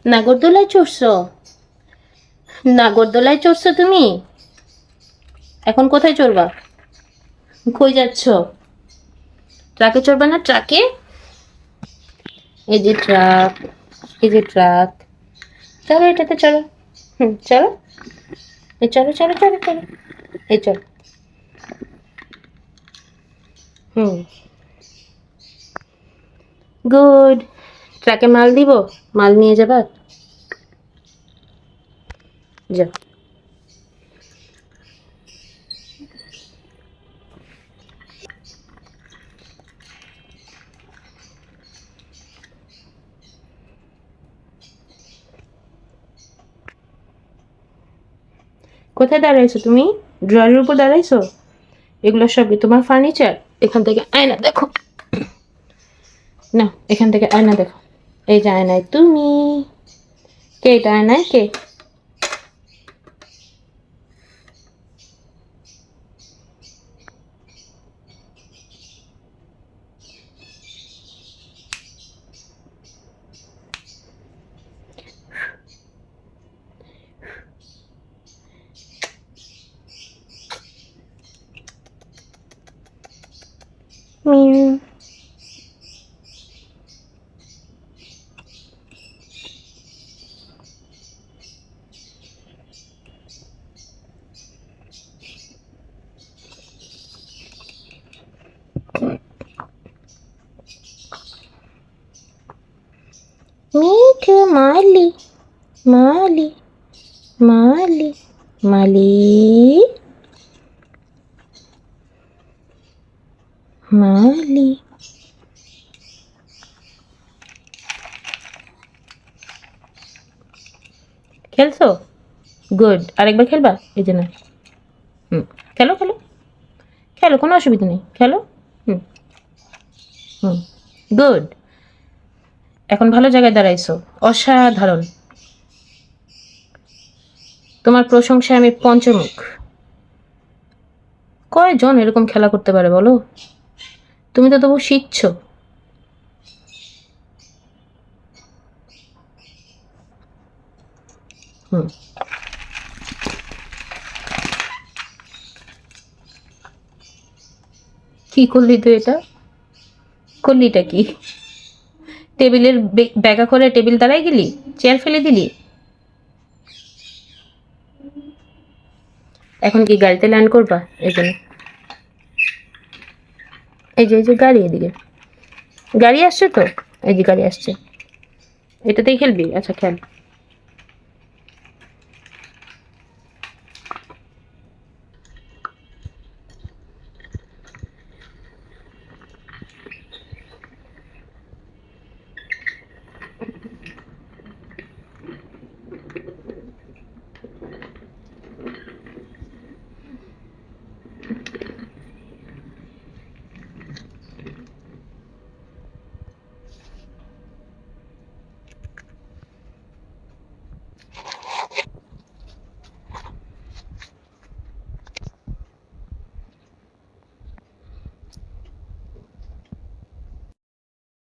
নাগরদোলায় চড়ছো? নাগরদোলায় চড়ছো তুমি? এখন কোথায় চড়বা? কই যাচ্ছ? ট্রাকে চড়বা না? ট্রাকে? এই যে ট্রাক, এই যে ট্রাক। চলো এটাতে চলো। চলো। এই চলো চলো চলো চলো। এই চলো। গুড। ট্রাকে মাল দিব? মাল নিয়ে যাবা? যাও। কোথায় দাঁড়াইছো তুমি? ড্রয়ারের উপর দাঁড়াইছো? এগুলো সবই তোমার ফার্নিচার? এখান থেকে আয়না দেখো না, এখান থেকে আয়না দেখো। এই যে আয়নায় তুমি। কে এটা? আয়নায় কে? মিউ। মিঠু মালি, মালি, মালি, মালি, মালি। খেলছো? গুড। আরেকবার খেলবা? এই যে না। খেলো খেলো খেলো, কোনো অসুবিধা নেই, খেলো। হুম হুম গুড। এখন ভালো জায়গায় দাঁড়াইছো, অসাধারণ। তোমার প্রশংসায় আমি পঞ্চমুখ। কয়জন এরকম খেলা করতে পারে বলো? তুমি তো তবু শিখছো। হুম কি করলি তুই? এটা করলিটা কি? টেবিলের ব্যাগা করে টেবিল দাঁড়াই গেলি? চেয়ার ফেলে দিলি? এখন কি গাড়িতে ল্যান্ড করবা? এই জন্য এই যে গাড়ি, এদিকে গাড়ি আসছে তো। এই যে গাড়ি আসছে, এটাতেই খেলবি? আচ্ছা খেল।